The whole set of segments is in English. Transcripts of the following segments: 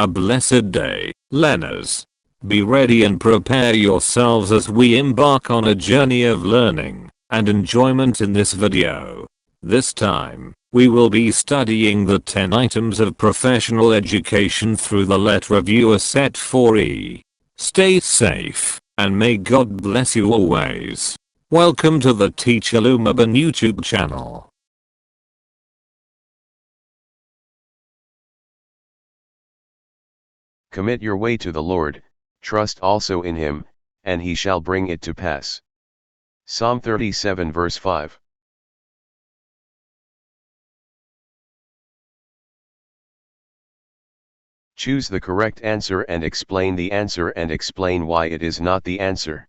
a blessed day, learners. Be ready and prepare yourselves as we embark on a journey of learning and enjoyment in this video. This time, we will be studying the 10 items of professional education through the Let Reviewer Set 4E. Stay safe, and may God bless you always. Welcome to the Teacher Lumabon YouTube channel. Commit your way to the Lord, trust also in him, and he shall bring it to pass. Psalm 37 verse 5. Choose the correct answer and explain the answer and explain why it is not the answer.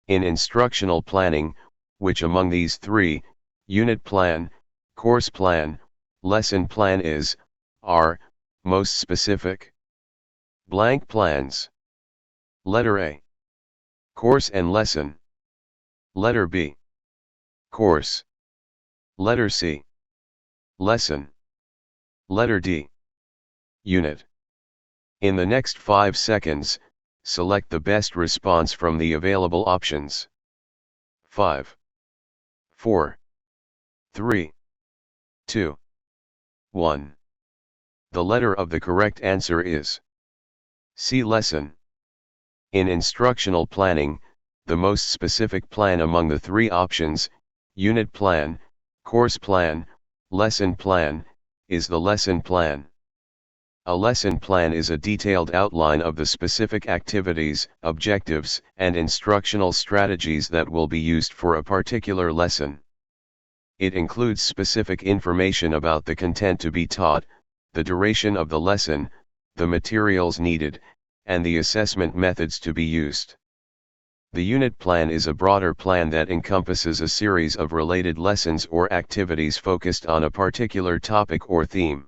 In instructional planning, which among these three, unit plan, course plan, lesson plan are most specific? Blank plans. Letter A. Course and lesson. Letter B. Course. Letter C. Lesson. Letter D. Unit. In the next 5 seconds, select the best response from the available options. 5, 4, 3, 2, 1. The letter of the correct answer is C. Lesson. In instructional planning, the most specific plan among the three options, unit plan, course plan, lesson plan, is the lesson plan. A lesson plan is a detailed outline of the specific activities, objectives, and instructional strategies that will be used for a particular lesson. It includes specific information about the content to be taught, the duration of the lesson, the materials needed, and the assessment methods to be used. The unit plan is a broader plan that encompasses a series of related lessons or activities focused on a particular topic or theme.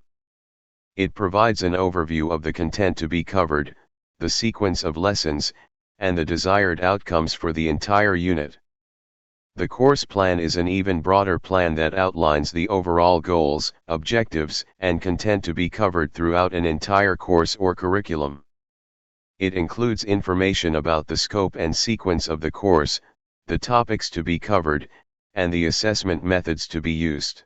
It provides an overview of the content to be covered, the sequence of lessons, and the desired outcomes for the entire unit. The course plan is an even broader plan that outlines the overall goals, objectives, and content to be covered throughout an entire course or curriculum. It includes information about the scope and sequence of the course, the topics to be covered, and the assessment methods to be used.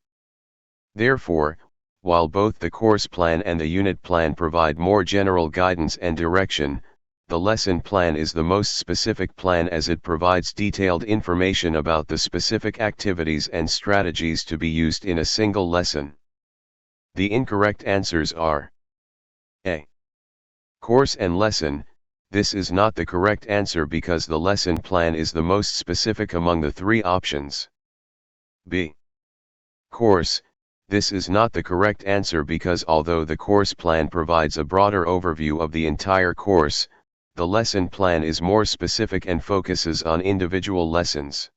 Therefore, while both the course plan and the unit plan provide more general guidance and direction, the lesson plan is the most specific plan as it provides detailed information about the specific activities and strategies to be used in a single lesson. The incorrect answers are A. Course and lesson. This is not the correct answer because the lesson plan is the most specific among the three options. B. Course. This is not the correct answer because although the course plan provides a broader overview of the entire course, the lesson plan is more specific and focuses on individual lessons.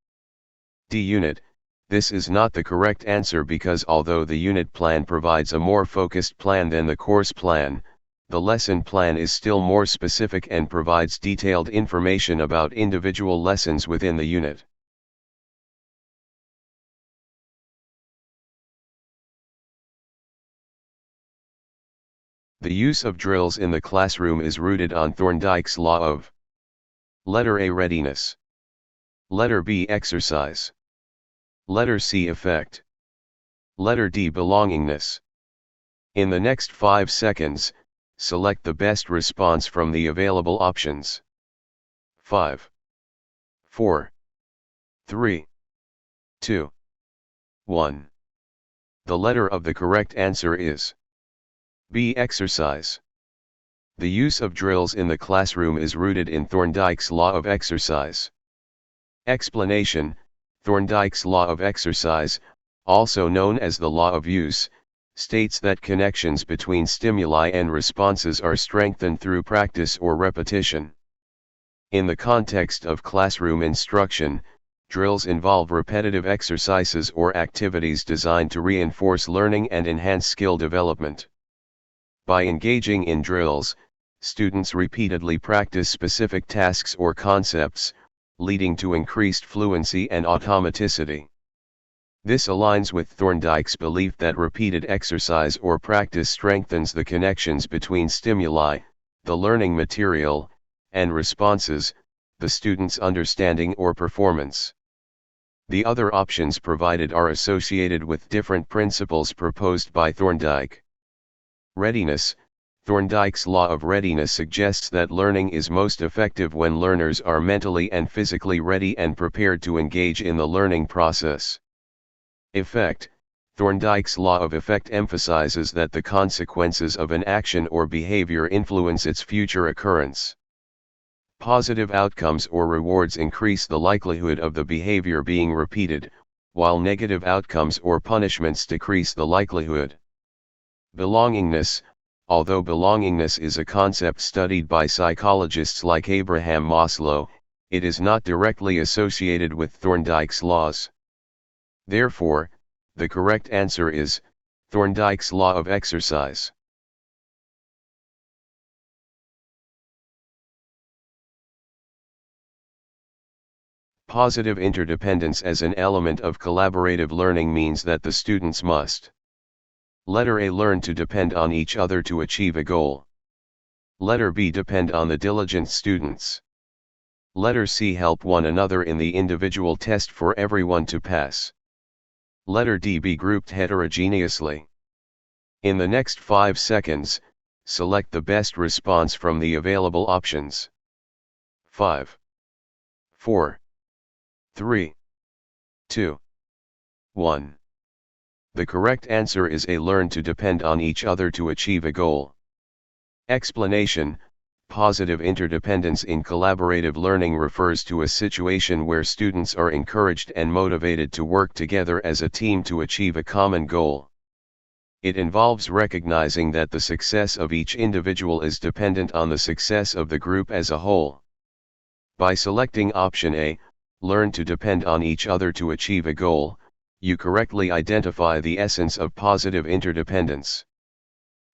D. Unit. This is not the correct answer because although the unit plan provides a more focused plan than the course plan, the lesson plan is still more specific and provides detailed information about individual lessons within the unit. The use of drills in the classroom is rooted on Thorndike's law of Letter A. Readiness. Letter B. Exercise. Letter C. Effect. Letter D. Belongingness. In the next 5 seconds, select the best response from the available options. 5, 4, 3, 2, 1. The letter of the correct answer is B. Exercise. The use of drills in the classroom is rooted in Thorndike's law of exercise. Explanation: Thorndike's law of exercise, also known as the law of use, states that connections between stimuli and responses are strengthened through practice or repetition. In the context of classroom instruction, drills involve repetitive exercises or activities designed to reinforce learning and enhance skill development. By engaging in drills, students repeatedly practice specific tasks or concepts, leading to increased fluency and automaticity. This aligns with Thorndike's belief that repeated exercise or practice strengthens the connections between stimuli, the learning material, and responses, the student's understanding or performance. The other options provided are associated with different principles proposed by Thorndike. Readiness. Thorndike's law of readiness suggests that learning is most effective when learners are mentally and physically ready and prepared to engage in the learning process. Effect. Thorndike's law of effect emphasizes that the consequences of an action or behavior influence its future occurrence. Positive outcomes or rewards increase the likelihood of the behavior being repeated, while negative outcomes or punishments decrease the likelihood. Belongingness. Although belongingness is a concept studied by psychologists like Abraham Maslow, it is not directly associated with Thorndike's laws. Therefore, the correct answer is Thorndike's law of exercise. Positive interdependence as an element of collaborative learning means that the students must: Letter A. Learn to depend on each other to achieve a goal. Letter B. Depend on the diligent students. Letter C. Help one another in the individual test for everyone to pass. Letter D. Be grouped heterogeneously. In the next 5 seconds, select the best response from the available options. 5, 4, 3, 2, 1. The correct answer is A. Learn to depend on each other to achieve a goal. Explanation. Positive interdependence in collaborative learning refers to a situation where students are encouraged and motivated to work together as a team to achieve a common goal. It involves recognizing that the success of each individual is dependent on the success of the group as a whole. By selecting option A, learn to depend on each other to achieve a goal, you correctly identify the essence of positive interdependence.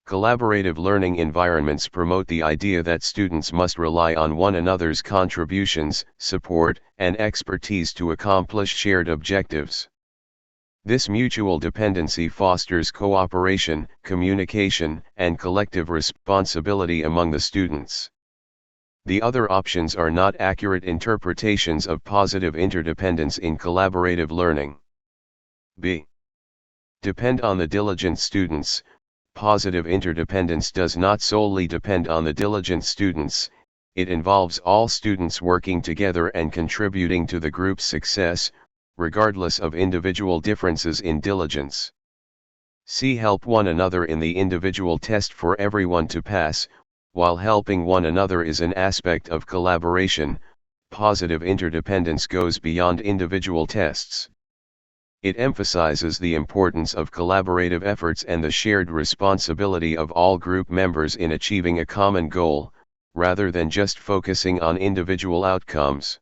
Collaborative learning environments promote the idea that students must rely on one another's contributions, support, and expertise to accomplish shared objectives. This mutual dependency fosters cooperation, communication, and collective responsibility among the students. The other options are not accurate interpretations of positive interdependence in collaborative learning. B. Depend on the diligent students. Positive interdependence does not solely depend on the diligent students, it involves all students working together and contributing to the group's success, regardless of individual differences in diligence. C. Help one another in the individual test for everyone to pass. While helping one another is an aspect of collaboration, positive interdependence goes beyond individual tests. It emphasizes the importance of collaborative efforts and the shared responsibility of all group members in achieving a common goal, rather than just focusing on individual outcomes.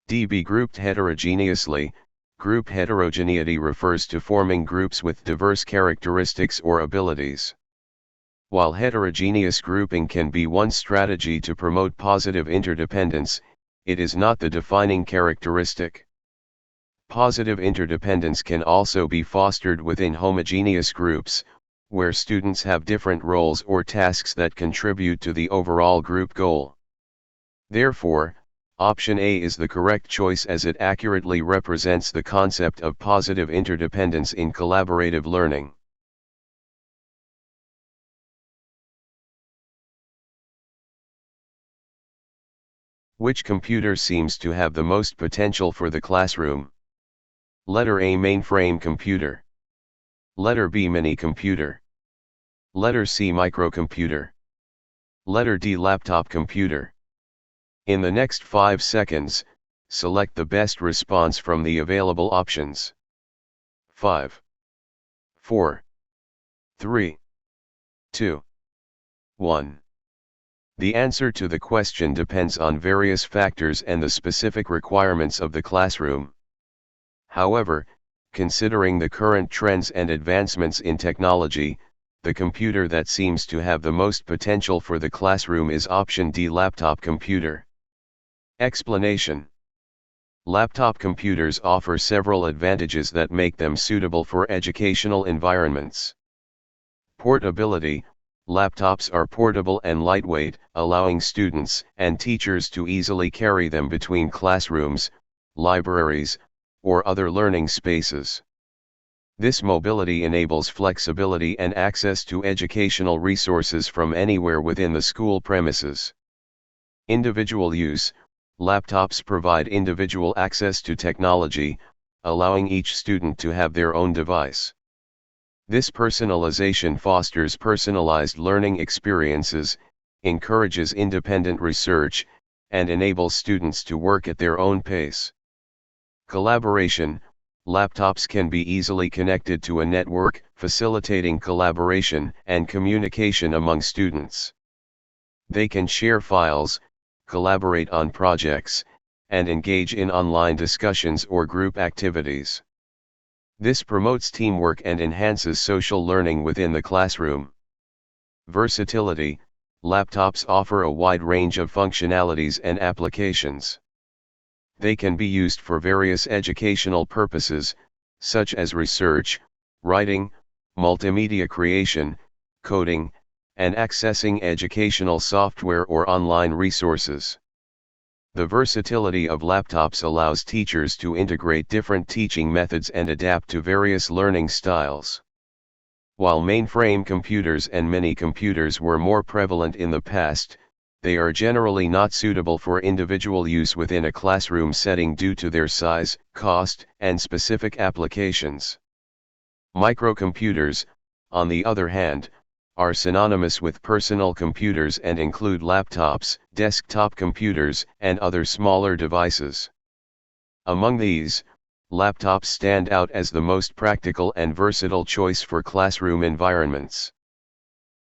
D. Be grouped heterogeneously. Group heterogeneity refers to forming groups with diverse characteristics or abilities. While heterogeneous grouping can be one strategy to promote positive interdependence, it is not the defining characteristic. Positive interdependence can also be fostered within homogeneous groups, where students have different roles or tasks that contribute to the overall group goal. Therefore, option A is the correct choice as it accurately represents the concept of positive interdependence in collaborative learning. Which computer seems to have the most potential for the classroom? Letter A. Mainframe computer. Letter B. Mini computer. Letter C. Microcomputer. Letter D. Laptop computer. In the next 5 seconds, select the best response from the available options. 5, 4, 3, 2, 1. The answer to the question depends on various factors and the specific requirements of the classroom. However, considering the current trends and advancements in technology, the computer that seems to have the most potential for the classroom is option D. Laptop computer. Explanation. Laptop computers offer several advantages that make them suitable for educational environments. Portability. Laptops are portable and lightweight, allowing students and teachers to easily carry them between classrooms, libraries, or other learning spaces. This mobility enables flexibility and access to educational resources from anywhere within the school premises. Individual use. Laptops provide individual access to technology, allowing each student to have their own device. This personalization fosters personalized learning experiences, encourages independent research, and enables students to work at their own pace. Collaboration. Laptops can be easily connected to a network, facilitating collaboration and communication among students. They can share files, collaborate on projects, and engage in online discussions or group activities. This promotes teamwork and enhances social learning within the classroom. Versatility. Laptops offer a wide range of functionalities and applications. They can be used for various educational purposes, such as research, writing, multimedia creation, coding, and accessing educational software or online resources. The versatility of laptops allows teachers to integrate different teaching methods and adapt to various learning styles. While mainframe computers and mini-computers were more prevalent in the past, they are generally not suitable for individual use within a classroom setting due to their size, cost, and specific applications. Microcomputers, on the other hand, are synonymous with personal computers and include laptops, desktop computers, and other smaller devices. Among these, laptops stand out as the most practical and versatile choice for classroom environments.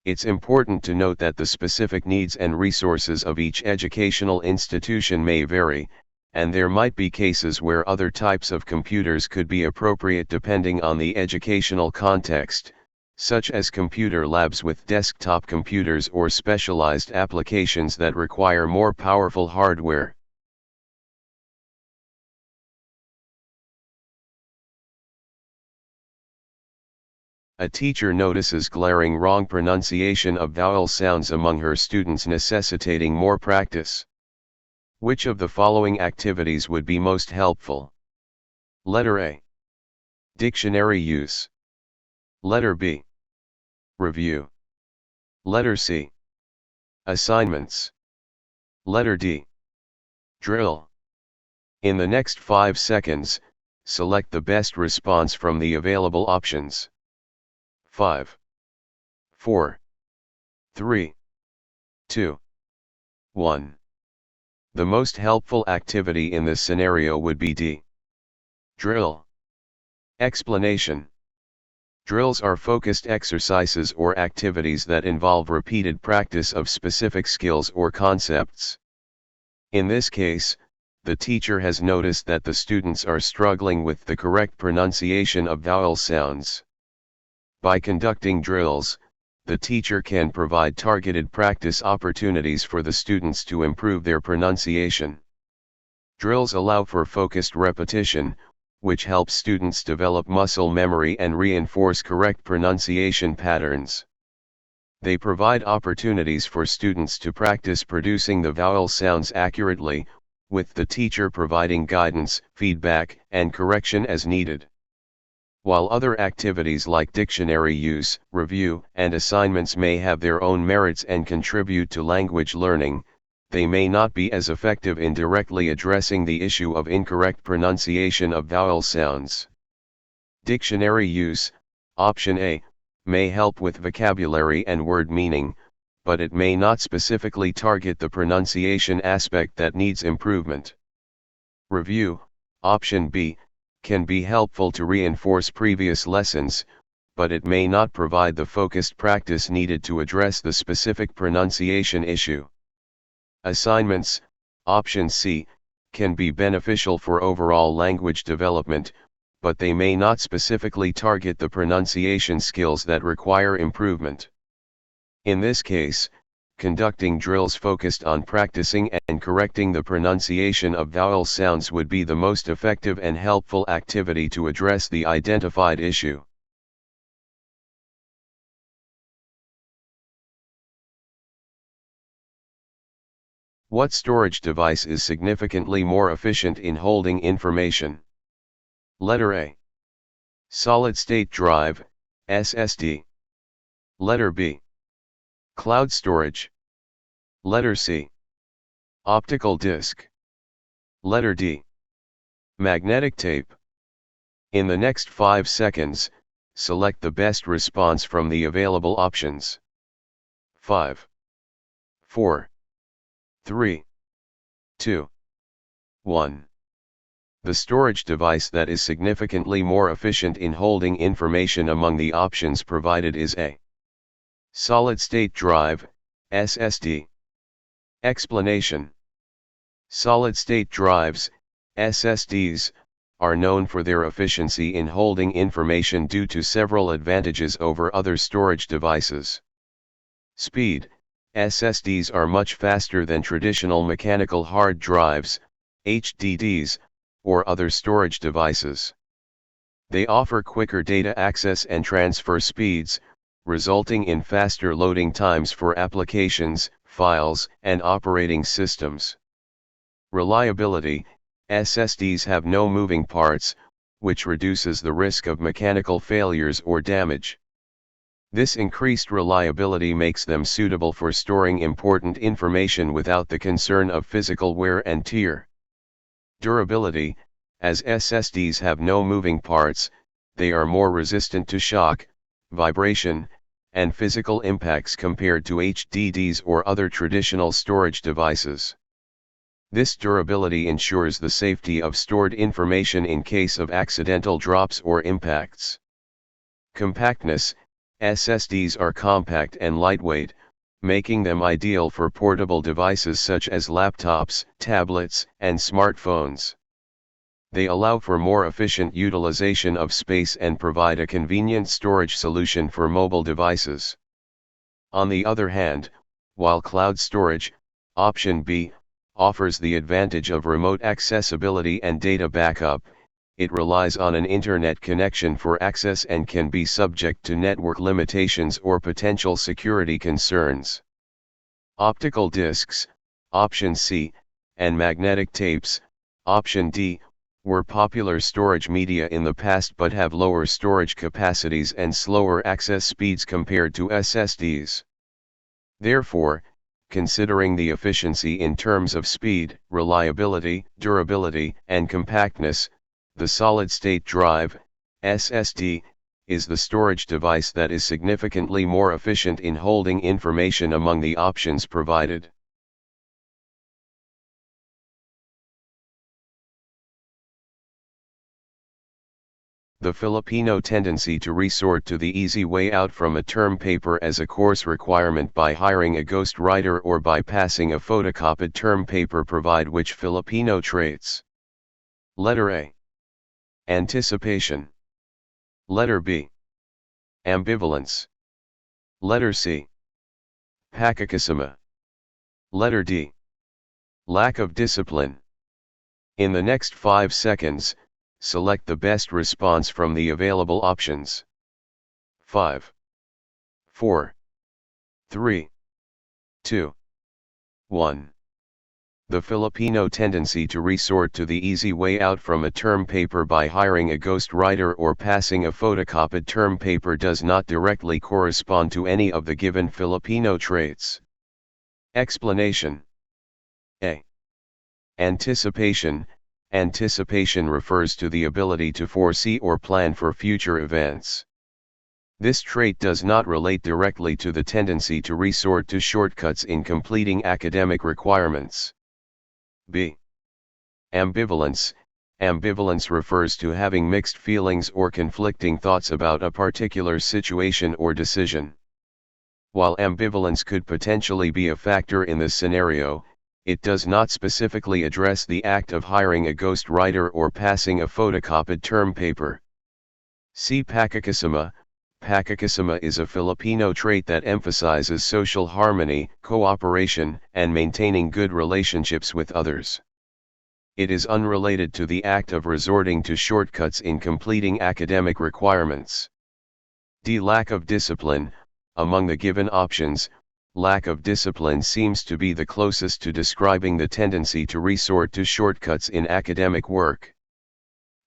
It's important to note that the specific needs and resources of each educational institution may vary, and there might be cases where other types of computers could be appropriate depending on the educational context, such as computer labs with desktop computers or specialized applications that require more powerful hardware. A teacher notices glaring wrong pronunciation of vowel sounds among her students, necessitating more practice. Which of the following activities would be most helpful? Letter A. Dictionary use. Letter B. Review. Letter C. Assignments. Letter D. Drill. In the next 5 seconds, select the best response from the available options. 5, 4, 3, 2, 1. The most helpful activity in this scenario would be D. Drill. Explanation. Drills are focused exercises or activities that involve repeated practice of specific skills or concepts. In this case, the teacher has noticed that the students are struggling with the correct pronunciation of vowel sounds. By conducting drills, the teacher can provide targeted practice opportunities for the students to improve their pronunciation. Drills allow for focused repetition, which helps students develop muscle memory and reinforce correct pronunciation patterns. They provide opportunities for students to practice producing the vowel sounds accurately, with the teacher providing guidance, feedback, and correction as needed. While other activities like dictionary use, review, and assignments may have their own merits and contribute to language learning, they may not be as effective in directly addressing the issue of incorrect pronunciation of vowel sounds. Dictionary use, option A, may help with vocabulary and word meaning, but it may not specifically target the pronunciation aspect that needs improvement. Review, option B, can be helpful to reinforce previous lessons, but it may not provide the focused practice needed to address the specific pronunciation issue. Assignments, option C, can be beneficial for overall language development, but they may not specifically target the pronunciation skills that require improvement. In this case, conducting drills focused on practicing and correcting the pronunciation of vowel sounds would be the most effective and helpful activity to address the identified issue. What storage device is significantly more efficient in holding information? Letter A. Solid-state drive, SSD. Letter B. Cloud storage. Letter C. Optical disc. Letter D. Magnetic tape. In the next 5 seconds, select the best response from the available options. 5, 4, 3, 2, 1. The storage device that is significantly more efficient in holding information among the options provided is A. Solid-state drive, SSD. Explanation. Solid-state drives, SSDs, are known for their efficiency in holding information due to several advantages over other storage devices. Speed. SSDs are much faster than traditional mechanical hard drives, HDDs, or other storage devices. They offer quicker data access and transfer speeds, resulting in faster loading times for applications, files, and operating systems. Reliability. SSDs have no moving parts, which reduces the risk of mechanical failures or damage. This increased reliability makes them suitable for storing important information without the concern of physical wear and tear. Durability. As SSDs have no moving parts, they are more resistant to shock, vibration, and physical impacts compared to HDDs or other traditional storage devices. This durability ensures the safety of stored information in case of accidental drops or impacts. Compactness. SSDs are compact and lightweight, making them ideal for portable devices such as laptops, tablets, and smartphones. They allow for more efficient utilization of space and provide a convenient storage solution for mobile devices. On the other hand, while cloud storage, option B, offers the advantage of remote accessibility and data backup, it relies on an internet connection for access and can be subject to network limitations or potential security concerns. Optical discs, option C, and magnetic tapes, option D, were popular storage media in the past but have lower storage capacities and slower access speeds compared to SSDs. Therefore, considering the efficiency in terms of speed, reliability, durability, and compactness, the solid-state drive, SSD, is the storage device that is significantly more efficient in holding information among the options provided. The Filipino tendency to resort to the easy way out from a term paper as a course requirement by hiring a ghostwriter or by passing a photocopied term paper provide which Filipino traits? Letter A. Anticipation. Letter B. Ambivalence. Letter C. Pakikisama. Letter D. Lack of discipline. In the next 5 seconds, select the best response from the available options. 5, 4, 3, 2, 1. The Filipino tendency to resort to the easy way out from a term paper by hiring a ghostwriter or passing a photocopied term paper does not directly correspond to any of the given Filipino traits. Explanation. A. Anticipation. Anticipation refers to the ability to foresee or plan for future events. This trait does not relate directly to the tendency to resort to shortcuts in completing academic requirements. B. Ambivalence. Ambivalence refers to having mixed feelings or conflicting thoughts about a particular situation or decision. While ambivalence could potentially be a factor in this scenario, it does not specifically address the act of hiring a ghostwriter or passing a photocopied term paper. See Pakikisama, Pakikisama is a Filipino trait that emphasizes social harmony, cooperation, and maintaining good relationships with others. It is unrelated to the act of resorting to shortcuts in completing academic requirements. D. Lack of discipline. Among the given options, lack of discipline seems to be the closest to describing the tendency to resort to shortcuts in academic work.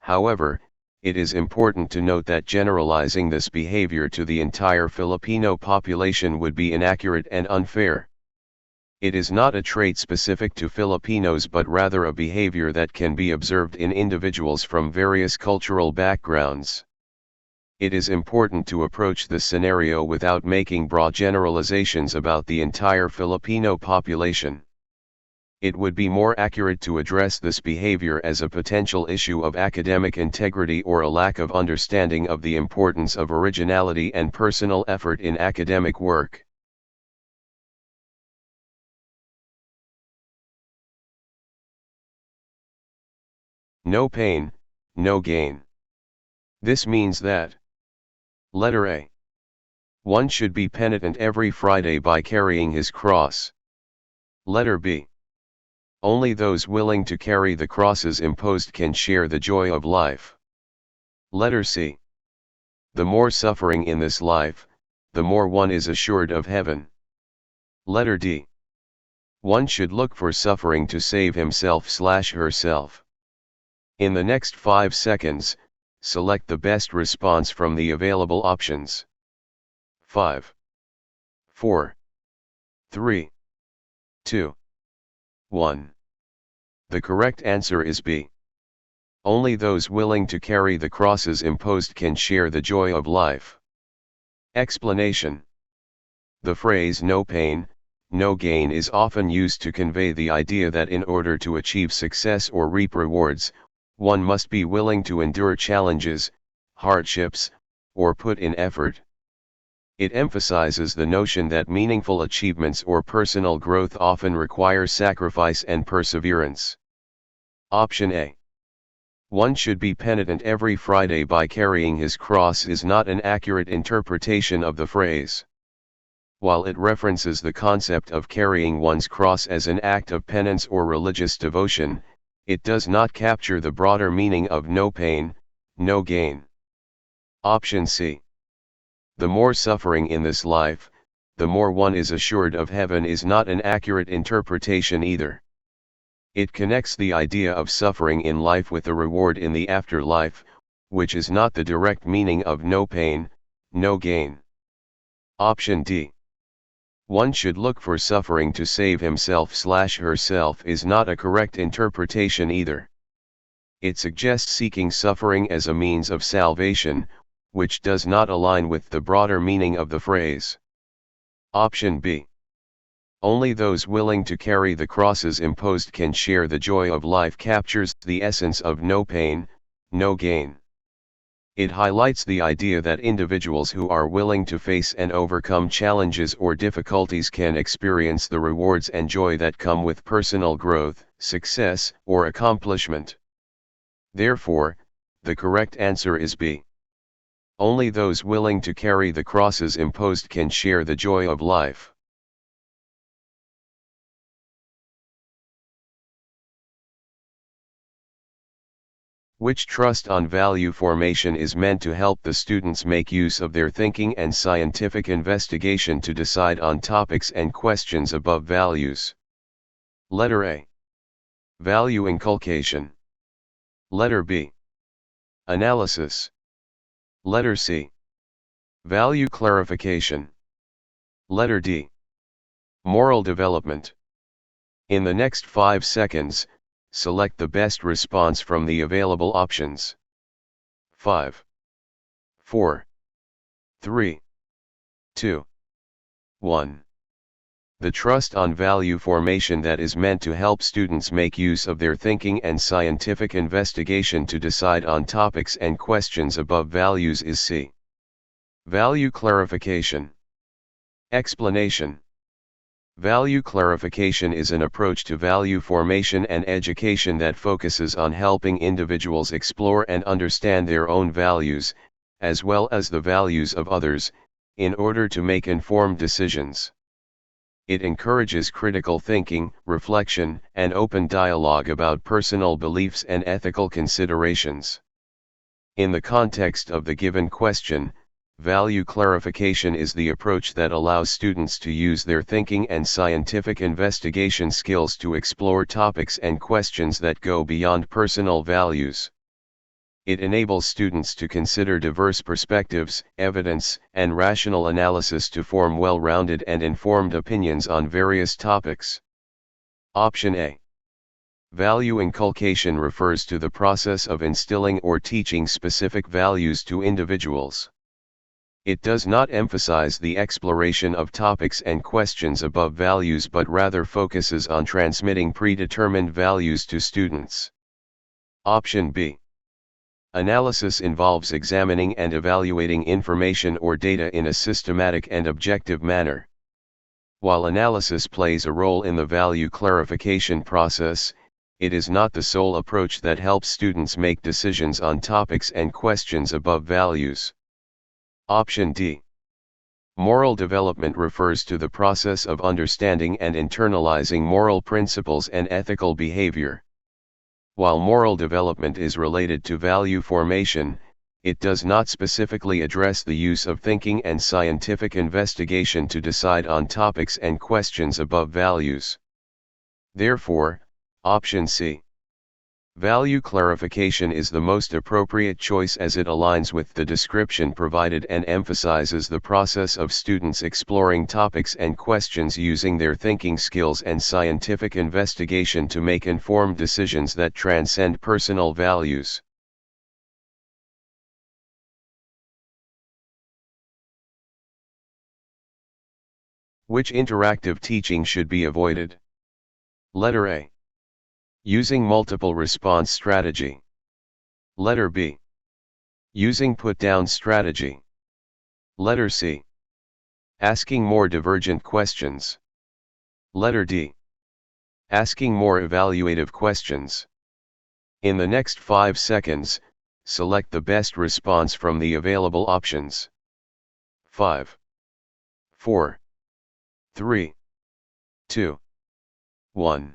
However, it is important to note that generalizing this behavior to the entire Filipino population would be inaccurate and unfair. It is not a trait specific to Filipinos but rather a behavior that can be observed in individuals from various cultural backgrounds. It is important to approach this scenario without making broad generalizations about the entire Filipino population. It would be more accurate to address this behavior as a potential issue of academic integrity or a lack of understanding of the importance of originality and personal effort in academic work. No pain, no gain. This means that letter A. One should be penitent every Friday by carrying his cross. Letter B. Only those willing to carry the crosses imposed can share the joy of life. Letter C. The more suffering in this life, the more one is assured of heaven. Letter D. One should look for suffering to save himself/herself. In the next 5 seconds, select the best response from the available options. 5, 4, 3, 2, 1. The correct answer is B. Only those willing to carry the crosses imposed can share the joy of life. Explanation. The phrase no pain, no gain is often used to convey the idea that in order to achieve success or reap rewards, one must be willing to endure challenges, hardships, or put in effort. It emphasizes the notion that meaningful achievements or personal growth often require sacrifice and perseverance. Option A. One should be penitent every Friday by carrying his cross is not an accurate interpretation of the phrase. While it references the concept of carrying one's cross as an act of penance or religious devotion, it does not capture the broader meaning of no pain, no gain. Option C. The more suffering in this life, the more one is assured of heaven is not an accurate interpretation either. It connects the idea of suffering in life with a reward in the afterlife, which is not the direct meaning of no pain, no gain. Option D. One should look for suffering to save himself/herself is not a correct interpretation either. It suggests seeking suffering as a means of salvation, which does not align with the broader meaning of the phrase. Option B. Only those willing to carry the crosses imposed can share the joy of life captures the essence of no pain, no gain. It highlights the idea that individuals who are willing to face and overcome challenges or difficulties can experience the rewards and joy that come with personal growth, success, or accomplishment. Therefore, the correct answer is B. Only those willing to carry the crosses imposed can share the joy of life. Which trust on value formation is meant to help the students make use of their thinking and scientific investigation to decide on topics and questions above values? Letter A. Value inculcation. Letter B. Analysis. Letter C. Value clarification. Letter D. Moral development. In the next 5 seconds, select the best response from the available options. 5, 4, 3, 2, 1. The trust on value formation that is meant to help students make use of their thinking and scientific investigation to decide on topics and questions above values is C. Value clarification. Explanation. Value clarification is an approach to value formation and education that focuses on helping individuals explore and understand their own values, as well as the values of others, in order to make informed decisions. It encourages critical thinking, reflection, and open dialogue about personal beliefs and ethical considerations. In the context of the given question, value clarification is the approach that allows students to use their thinking and scientific investigation skills to explore topics and questions that go beyond personal values. It enables students to consider diverse perspectives, evidence, and rational analysis to form well-rounded and informed opinions on various topics. Option A. Value inculcation refers to the process of instilling or teaching specific values to individuals. It does not emphasize the exploration of topics and questions above values but rather focuses on transmitting predetermined values to students. Option B. Analysis involves examining and evaluating information or data in a systematic and objective manner. While analysis plays a role in the value clarification process, it is not the sole approach that helps students make decisions on topics and questions above values. Option D. Moral development refers to the process of understanding and internalizing moral principles and ethical behavior. While moral development is related to value formation, it does not specifically address the use of thinking and scientific investigation to decide on topics and questions above values. Therefore, option C. Value clarification is the most appropriate choice as it aligns with the description provided and emphasizes the process of students exploring topics and questions using their thinking skills and scientific investigation to make informed decisions that transcend personal values. Which interactive teaching should be avoided? Letter A. Using multiple response strategy. Letter B. Using put-down strategy. Letter C. Asking more divergent questions. Letter D. Asking more evaluative questions. In the next 5 seconds, select the best response from the available options. 5, 4, 3, 2, 1.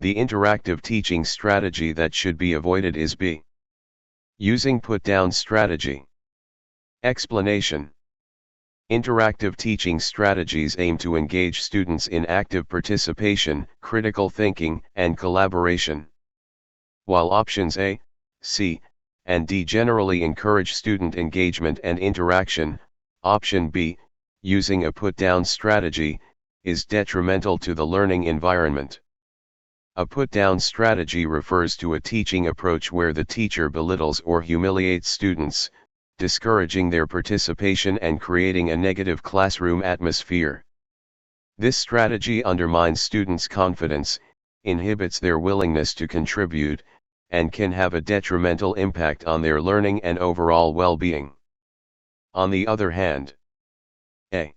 The interactive teaching strategy that should be avoided is B. Using put-down strategy. Explanation. Interactive teaching strategies aim to engage students in active participation, critical thinking, and collaboration. While options A, C, and D generally encourage student engagement and interaction, option B, using a put-down strategy, is detrimental to the learning environment. A put-down strategy refers to a teaching approach where the teacher belittles or humiliates students, discouraging their participation and creating a negative classroom atmosphere. This strategy undermines students' confidence, inhibits their willingness to contribute, and can have a detrimental impact on their learning and overall well-being. On the other hand, A.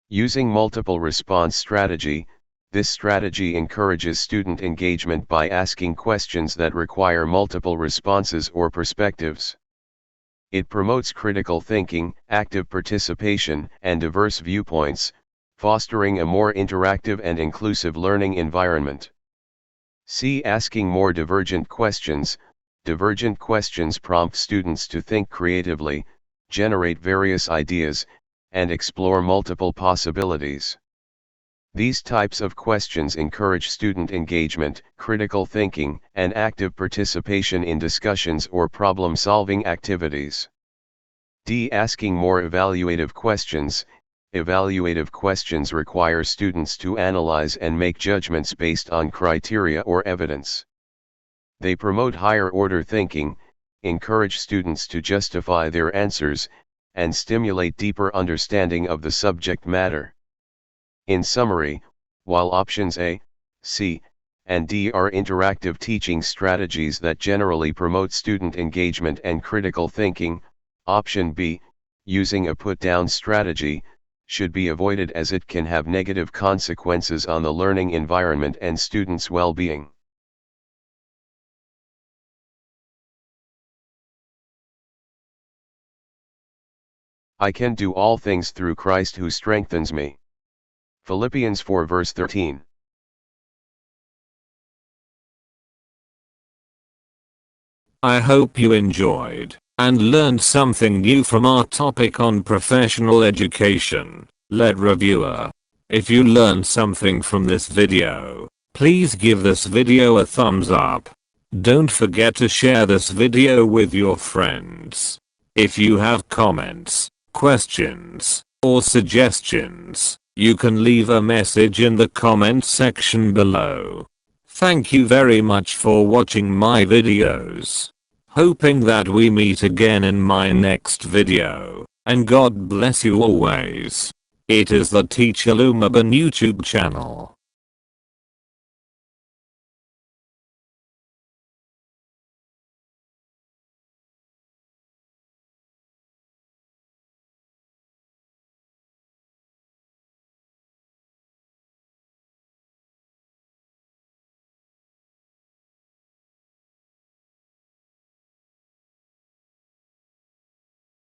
Using multiple response strategy. This strategy encourages student engagement by asking questions that require multiple responses or perspectives. It promotes critical thinking, active participation, and diverse viewpoints, fostering a more interactive and inclusive learning environment. C. Asking more divergent questions. Divergent questions prompt students to think creatively, generate various ideas, and explore multiple possibilities. These types of questions encourage student engagement, critical thinking, and active participation in discussions or problem-solving activities. D. Asking more evaluative questions. Evaluative questions require students to analyze and make judgments based on criteria or evidence. They promote higher-order thinking, encourage students to justify their answers, and stimulate deeper understanding of the subject matter. In summary, while options A, C, and D are interactive teaching strategies that generally promote student engagement and critical thinking, option B, using a put-down strategy, should be avoided as it can have negative consequences on the learning environment and students' well-being. I can do all things through Christ who strengthens me. Philippians 4 verse 13. I hope you enjoyed and learned something new from our topic on professional education. Lead reviewer. If you learned something from this video, please give this video a thumbs up. Don't forget to share this video with your friends. If you have comments, questions, or suggestions, you can leave a message in the comment section below. Thank you very much for watching my videos. Hoping that we meet again in my next video, and God bless you always. It is the Teacher Lumabon YouTube channel.